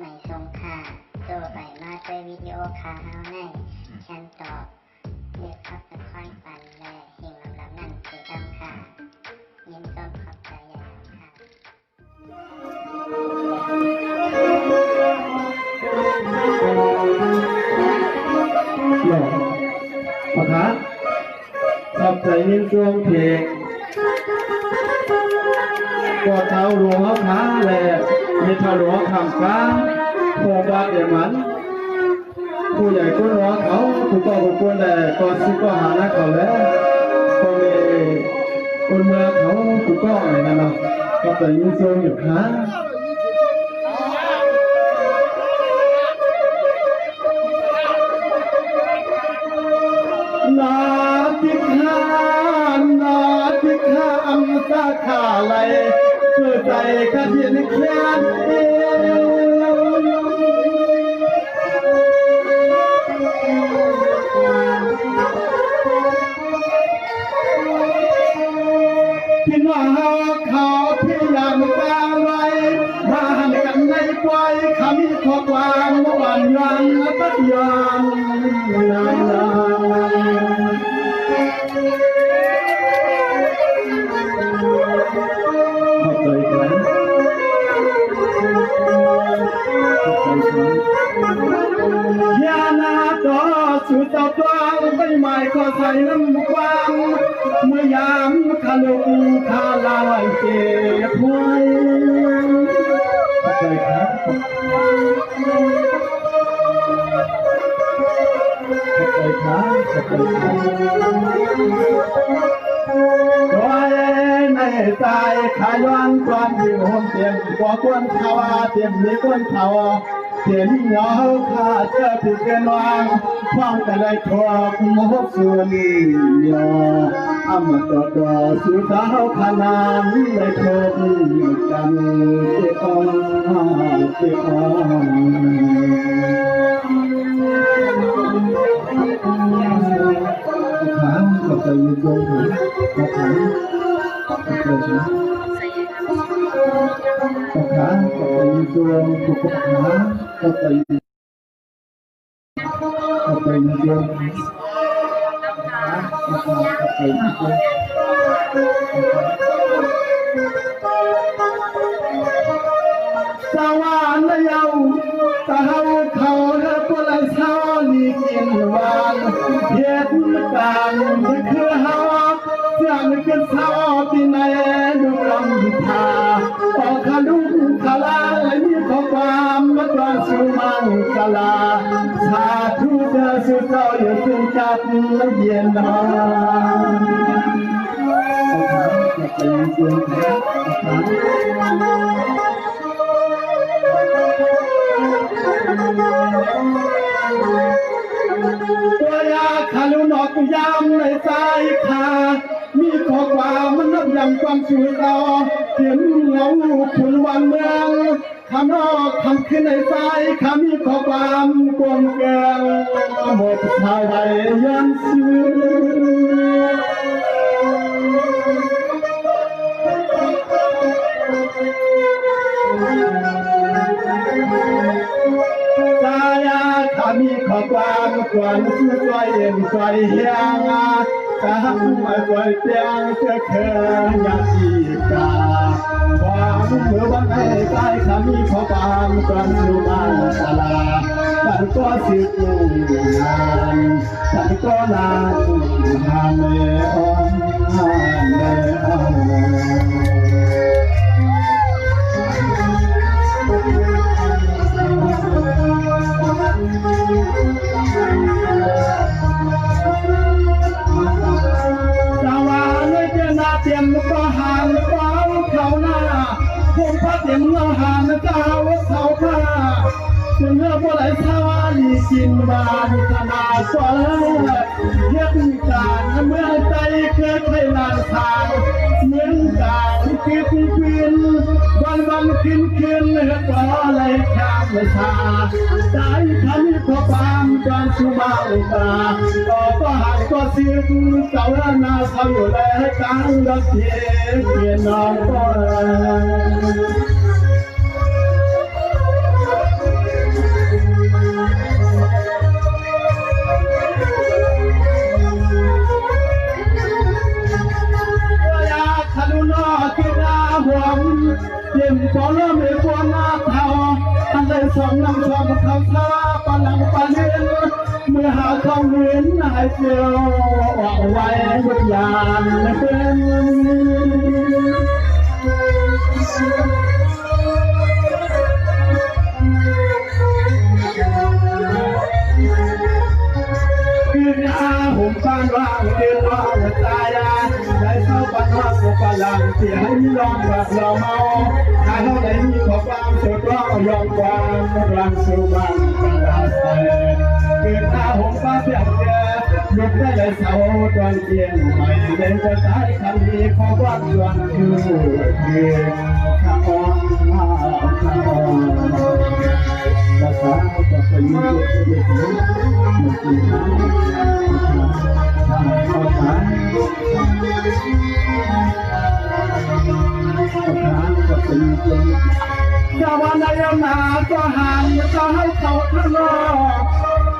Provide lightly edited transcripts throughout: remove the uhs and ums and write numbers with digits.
ไม่ทรงค่าตัวใบมาด้วยวิดีโอคาเฮาในฉันตอบเรียกขับตะค่อยปันและเฮงลำนั่นคือดำค่ะยินต้นขอบใจใหญ่ค่ะปะคะขอบใจยินช่วงเพลงกอดเท้าหลวงเขาขาแหล่มีเท้าหลวงคำฟ้าโคบาเดียมันผู้ใหญ่คนหลวงเขาผู้ก่อผู้ควรแหล่ก่อนซื้อก็หาหน้าเขาแล้วคนเอคนเมืองเขาผู้ก่ออะไรนั่นเนาะขอบใจยินช่วงอยู่ค่ะนาทิคาอัมสาขาไหลเพื่อใจกันเย็นแค้นพี่น้องเขาพี่ยังกลางไว้มาหันกันในควายคำขอความเมื่อวันยังตัดยังนานยานาต่อสู่เจ้าตวงใบไม้ก็ใส่น้ำกวางเมื่อยามขลุกขาลายเจ็บหัวใจครับใจครับในใจขย้อนความที่โหมเตียมกว่าควรเขาเตียมมีควรเขาเตียมเหงาขาเจอผิดกันวางฟังแต่เลยทอกมหส่วนยออำมาต่อต่อสุดท้ายขนานเลยทบกันเจ้าเจ้าขาก็ใจยืนยงหัวขาขาก็ใจยืนขาก็ใจยืนยงทุกขาก็ใจยืนยงขาก็ใจยืนยงสวรรค์เยาตาเขาและพวกเราชาวนี้กินหวานเหตุการณ์ที่คือเฮาจะไม่เป็นชาวที่ไหนดูลำพาต่อขาลุกขาลาและมีข้อความมาตราสุมังกลาชาทุเดสุเจ้าอยู่ถึงจับเย็นนอนตัวยาขาลุนอกยามในใจขามีข้อความมันนับยังความช่วยเราเห็นเงาคุณวันเมืองคำนอกคำขึ้นในใจขามีข้อความกวงเกินหมดชายใดยันซื้อมีข้อความควรช่วยเอ็นช่วยเฮียงถ้าไม่ช่วยเตียงจะเคยอยากจีกาความเมื่อวันให้ใจข้ามีข้อความควรสู่บ้านตลาดฉันก็สิบลูกงานฉันก็ลาหาเมออนหาเมออนเตรียมก็หามฟ้าเขาหน้าคงพัดเตรียมเงาหามเจ้าเขาผ้าจนเมื่อผู้ไหลชาวลีกินบานขนาดสวยเย็บการเมื่อใจเคยไปนานทางเหมือนการคิดคืนวันคืนก็เลยข้ามชาใจฉันพอความจนสุมาอุตาก็หายก็สิ้นเจ้าหน้าเขาอยู่แล้วการรักเพียงน้องก็ มพอเริ่มเห็นบัวหน้าเทาอันใดสองน้ำสองเขาทาปลังปะเล่นเมื่อหาเขาเห็นนายเจียวออกไว้ทุกอย่างเป็นผมบ้านว่างเดินว่างตายได้เข้าบ้านว่างก็กำลังเสียให้ลองแบบเราเมาถ้าเขาได้มีขอความสุขก็ยอมความกำลังสู่บ้านกำลังใส่เกิดหน้าผมบ้านเปียกแก่ยกได้เลยเสาตอนเที่ยงไม่ได้จะตายคำนี้ขอว่าส่วนคือข้าอ่อนข้าอ่อนภาษาจะเป็นเรื่องเล็กน้อยไม่กี่ครั้งภาษาจะเป็นเรื่องจะวันไหนนาก็หันจะให้เขาข้างนอก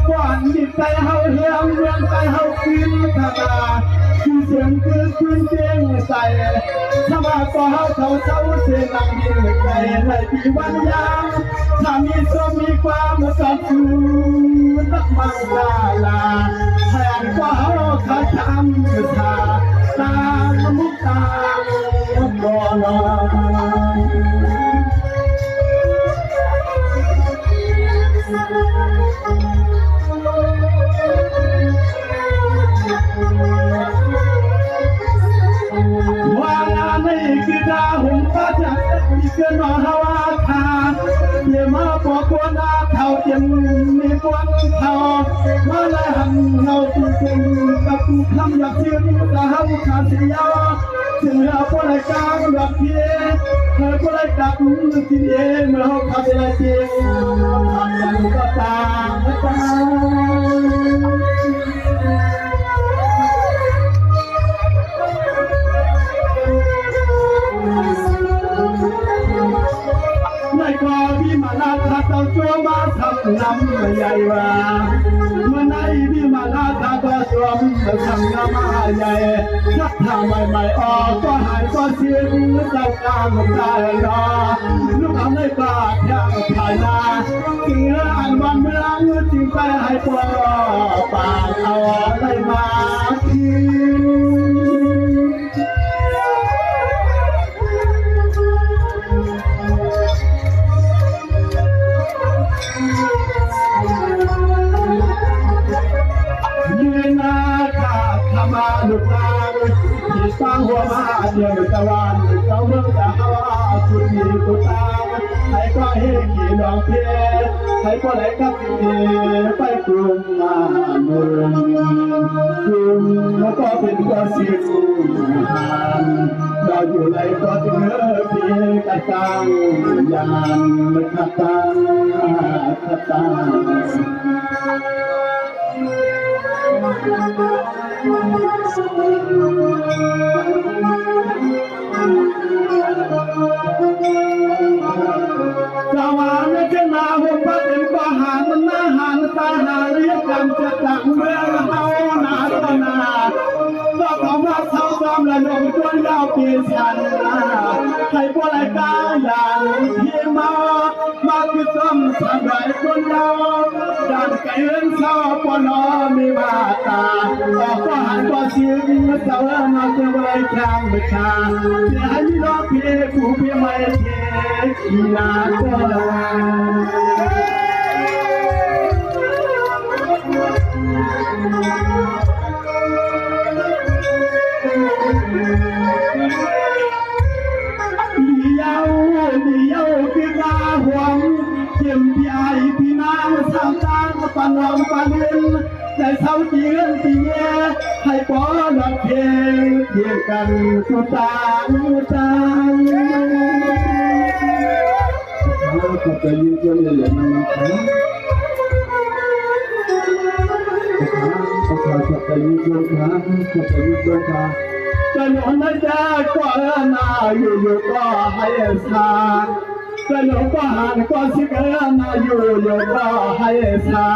ก่อนดิบใจเขาเฮียงเรื่องใจเขาขึ้นขนาดคือเสียงขึ้นเสียงใส่ถ้าว่าก็เขาเศร้าเสียงดังยิ่งใจในปีวันยามถ้ามีสมมีความสับสนนักมังลาแทนก็เขาทำชาตามุกตาบ่ลอยว่าไม่คือดาวหุ่นฟ้าจัดมีเกินมาฮาวาคาเยี่ยมาปอกวนอาเท่าเยี่ยมมีกวนเท่ามาเลยหันเราตุ้งตุ้งกับตุ้งคำอยากเชื่อตาห้าวขาดเสียถึงเราพอได้กางดอกเพียเธอพอได้กลับที่เองเมื่อเขาขาดอะไรจริงทำกันก็ตามไม่ก็พี่มาลาถ้าเจ้าชัวมาทำน้ำใหญ่ว่าเมื่อไหนพี่มาลาถ้าก็สวมทำน้ำใหญ่ถ้าทำใหม่ๆออกก็หายก็เสียงเจ้ากลางได้รอลูกทำได้ปาดยังถ่ายนาเกลืออันวันเมื่อจึงไปให้ปอปากเอาอะไรมาทีมาลุกนางที่สร้างหัวมาเดียวตะวันเจ้าเมืองจะหาว่าสุดมีกุตาให้ก็เฮกี่ดอกเพียให้ก็ไหลกับที่ไปกลุ่มมาเมืองกลุ่มแล้วก็เป็นก็สิบหานเราอยู่ในก็ถึงเพียกระตังยานขัดตังขัดตังสวรรค์จะนาหัวพระเต็มก็หานมันน่าหานตาหาเรียกกันจะตักเมื่อเราหนาตนาก็ของว่าเขาซ้อมและลงตัวยาวปีสันใครพวกไรกาอย่างที่มาคือซ้อมทำไรคนยาวดันไก่เล่นเศร้าปนอมีมาตาออกก็หันก็เสียงเสามาเจอไรแข่งไม่ชาเสียให้น้องพี่ผู้พี่ไม่เทขี้นาก็เดียวคือตาหวงเยี่ยมพี่ไอพี่นางสาวตาปนอมปนินใจเศร้าเจียนตีแย่ให้ปอดอกเพลงเทียงกันสุตางก็จะยืนยันเลยนะครับก็จะยืนยันครับก็จะยืนยันครับจะนอนไม่ได้ก็นาอยู่ก็ให้สา แต่หลวงพ่อหานก็สิเกินอายุอยู่ก็ให้ชา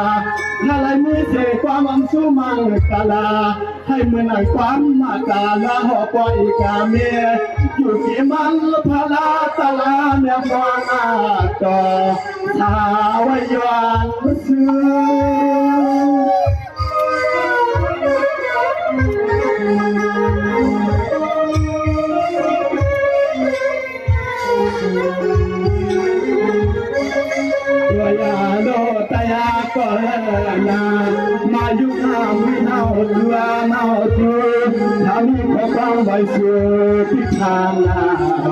ถ้าไรมีเสกความอันสู้มังกาลาให้เมื่อไหร่ความมากาลาหอปอยกาเมียอยู่ที่มันพาลาตาลาเมียมองอาต่อชาวยานซื้อยาโดตยาก็นามายุนาวินาเรือนาทูทามีพระไว้สู่พิธานา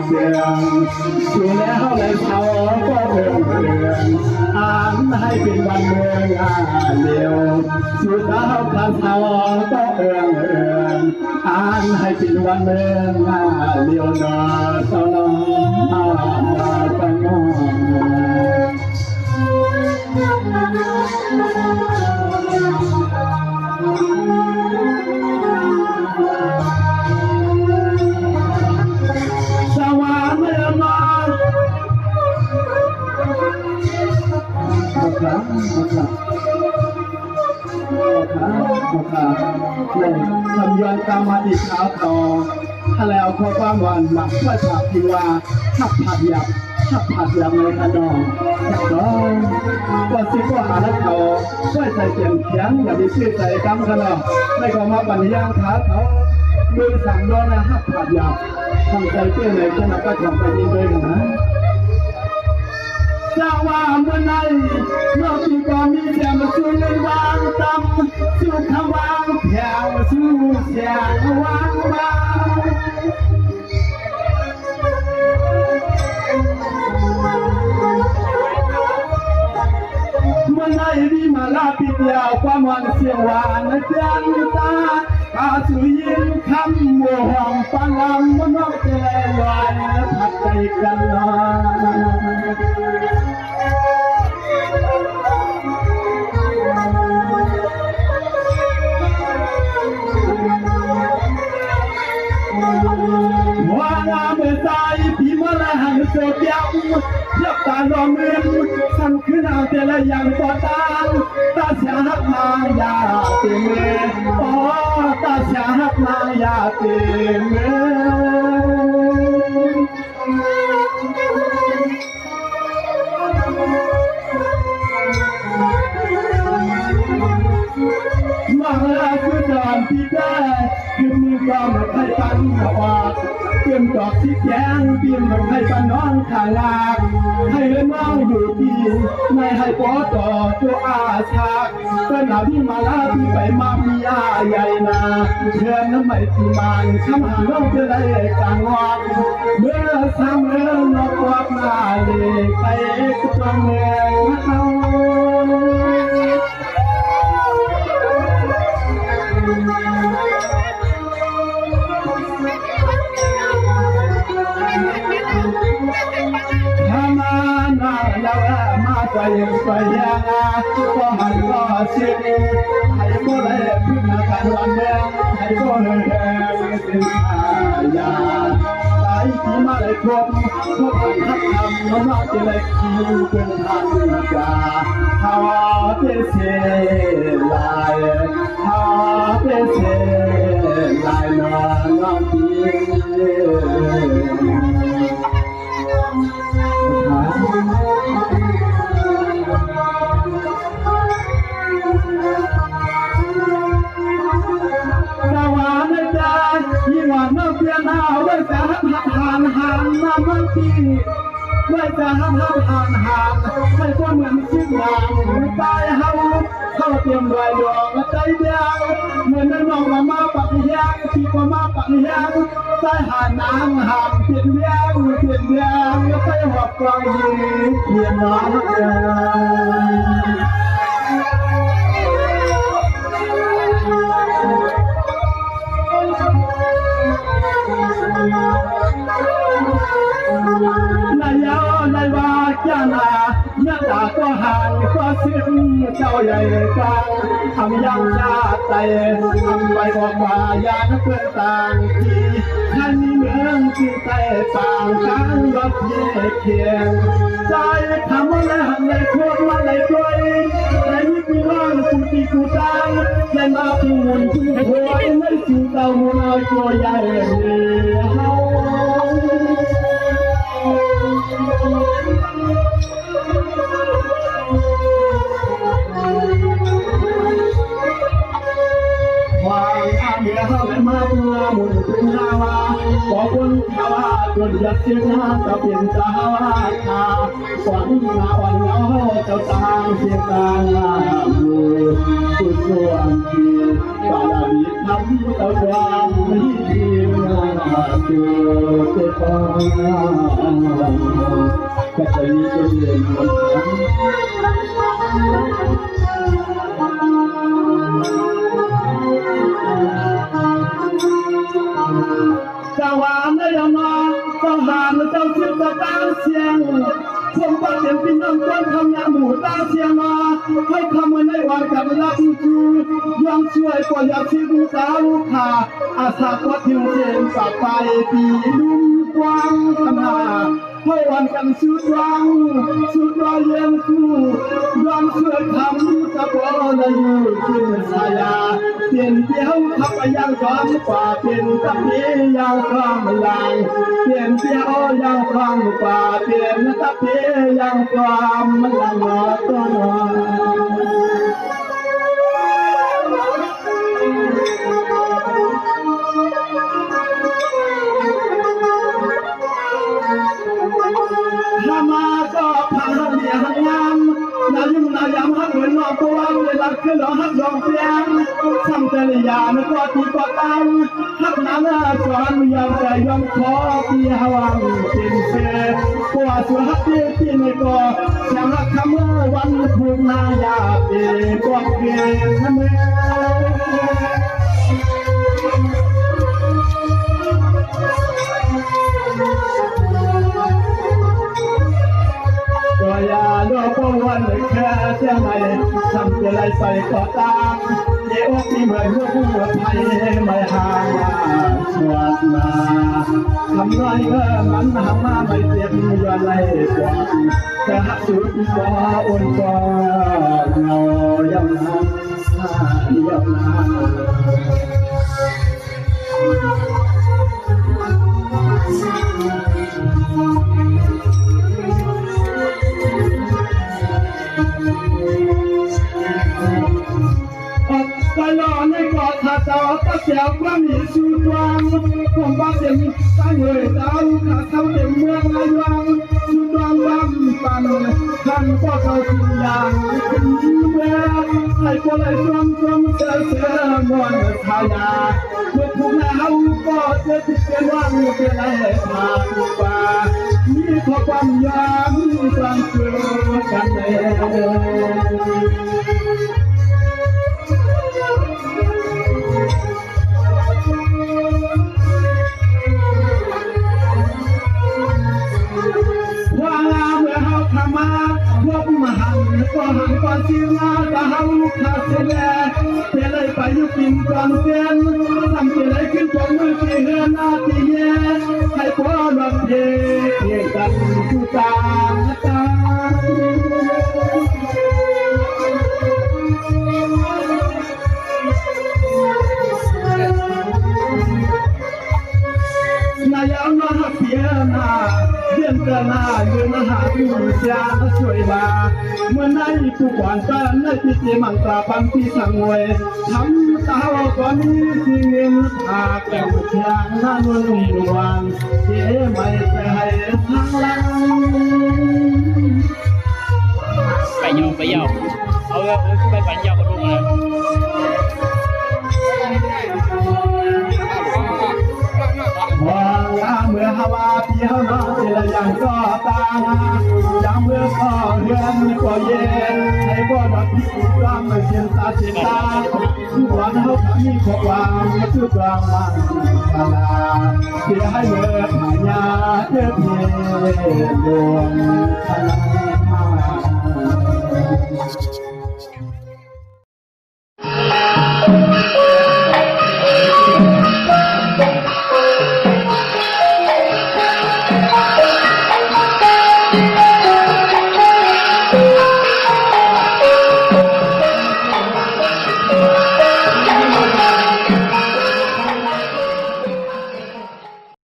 เสียงสู่แล้วเลยเขาก็เดินอ่านให้เป็นวันเมืองเดียวสู่เท้าพระเท้าก็เอื้องอ่านให้เป็นวันเมืองเดียวนาสนองมาตนองสวรรค์มาทำย้อนกรรมอีกขาวต่อถ้าแล้วพอความวันหมักเพื่อฉาบพิวาขับผัดยับในขนมก็สิก็หาเขาช่วยใจเจียมเขียนอย่าไปชื่อใจกำขนมไม่ก็มาปัญญาขาเขามือสั่งโดนนะหักผัดยับทำใจเตี้ยเลยจะนับก็ทำไปยินด้วยกันนะจะว่าเมื่อไหร่เมื่อปีก่อนมีแต่มาสู้ในวางตำสู้คำวางแถวสู้เสียงวางมาเมื่อไหร่ที่มาลาปิดยาวความหวานเสียงหวานจันตาอาสุยินคำโมหงปังลำมันอกเจริญวายพัดใจกันนวางาเมื่อใจพี่มาละหันเสียบยังเทียบตาลอมเรียนสั่งขึ้นเอาแต่ละอย่างต่อตาตาเสียหักนางยาเต็มเลยอ๋อตาเสียหักนางยาเต็มมาละคือจอนที่ได้คือมือก็ไม่ให้ปันออกเตรียมดอกที่แย้งเตรียมดอกให้ปันน้องขางาให้เล่นน้องอยู่ดีไม่ให้ปอต่อตัวอาชาเป็นหน้าที่มาลาที่ไปมามีอาใหญ่นาเชิญน้ำไม่ที่มานคำหาน้องจะได้กลางวันเมื่อสามเรื่องนอกวัดมาเลยไปตัวเมืองเขาไปยังก็หันก็เสียให้ก็เลยพึ่งมาการวันแดงให้ก็เลยแดงเป็นยาสายที่มาเลยครบทุกคนทักทำน้องจะเลยคิวเป็นทันจาฮาเตเซลายฮาเตเซลายน้องพี่ไม่จะห้ามไม่ก็เหมือนชิ้นยางตายเฮาเข้าเตรียมรายดวงใจเดียวเหมือนน้องมาปักยางที่ก็มาปักยางใจหาน้ำหามเปลี่ยนยางไปหับกลางยิงเพียงน้องนายาวนายวาจานา เมื่อตาก็หายก็สิ้นเจ้าใหญ่กลางทำยังชาติไตทำไปบอกว่ายาเพื่อนต่างที่ท่านเมืองที่ใต้ต่างกันรถเย่เคียงใจทำอะไรหันเลยควรว่าเลยด้วยในวิธีว่างกูตีกูตายในมาพูนกูโวยไม่สูดเอาหัวตัวใหญ่เฮาความอาเดียเขาเลยมาเมื่อมุนเป็นนาวาขอคนขาวาจนยัดเสียงจะเป็นเจ้าชาหวังนาวันเงาเจ้าตางเสียงตางบูสุดส่วนที่บาลาบีทำเจ้าความไม่ทีนาตัวเจ้าก็จะมีตัวเองหมดเจ้าว่าไม่ยอมมาเจ้าหานเจ้าเชื่อตาเสียงผมก็เห็นพี่น้องคนทำงานหมู่ตาเสียงมาให้คำว่าในวันกับรักจูยังช่วยกว่าอยากชีวิตสาวขาอาสาก็ถึงเส้นปากไปปีลุ่มกว้างขนาดให้วันกันสุดวังสุดรอยเลี้ยงคู่ยอมช่วยทำกับว่าเราอยู่ขึ้นสายาเปลี่ยนเดียวขับไปยังจอมป่าเป็นตับนี้ยังข้ามลังเปลี่ยนเดียวยังข้ามป่าเปลี่ยนตับนี้ยังความลังนอตัวนอมาก็พังเดียหังงามนายุ่งนายามหักเหมือนนอกตัวเวลาขึ้นหล่อหักยองเพียงซ้ำเจริญาไม่ก็ตีก็ตังหักน้ำจวนยอมใจยอมขอที่หวังเป็นเสือกว่าสุหักที่ไม่ก็ยังหักคำเมื่อวันพูดนายาเองก็เกลียดเมื่อก็อย่าโลภวันแค่เจ้าไหนทำอะไรไปก็ตามเดี๋ยวที่เหมือนหัวผู้ไทยไม่ห่างสวดมาทำไรมันทำมาไม่เจ็บย้อนไรกว่าแต่หักสุดก็อ่อนกว่าเงายังน้ำยังน้ตลอดในกอดถ้าเจ้าก็เสียความมีสุดวังผมบ้าเสียงตั้งเลยดาวข้าเขาเต็มเมืองไรวังสุดวังบังปันท่านก็เขาทุกอย่างเป็นเมื่อให้คนไอ้ชมเสือมวนทายาเมื่อผู้นาเขาก็จะติดเป็นวังเป็นไรทางป่ามีข้อความยามความเชื่อกันก็หันก็ชิวาตาเฮาลูกขาเสียเสียเลยไปอยู่กินก่อนเสียนทำเสียเลยขึ้นจนมือที่เฮือนาที่แย่ให้พ่อดอกเย่กันผู้ตาตานายเอามาเสียนาเดือนกระนาเดือนหาผู้เสียช่วยมาเมื่อในผู้ก่อนกันในพิธีมังกรปังที่สังเวยทำตาก่อนนี้สิ่งเงินหาแก้วเชียงนั่นวันเจ๊ไม่ไปให้ทางลังไปยาวเอาไปฝันยาวกระทงเลยเมื่อฮาวาเพียวมาเจริญยังก็ตายังเมื่อก็เรือนก็เย็นให้บ่ดอกที่สุดรำไม่เสียงตาเสียงตาทุกวันเขาทำมีขวางทุกรางวัลตาเสียให้เมื่อหายาเพื่อเพียงดวง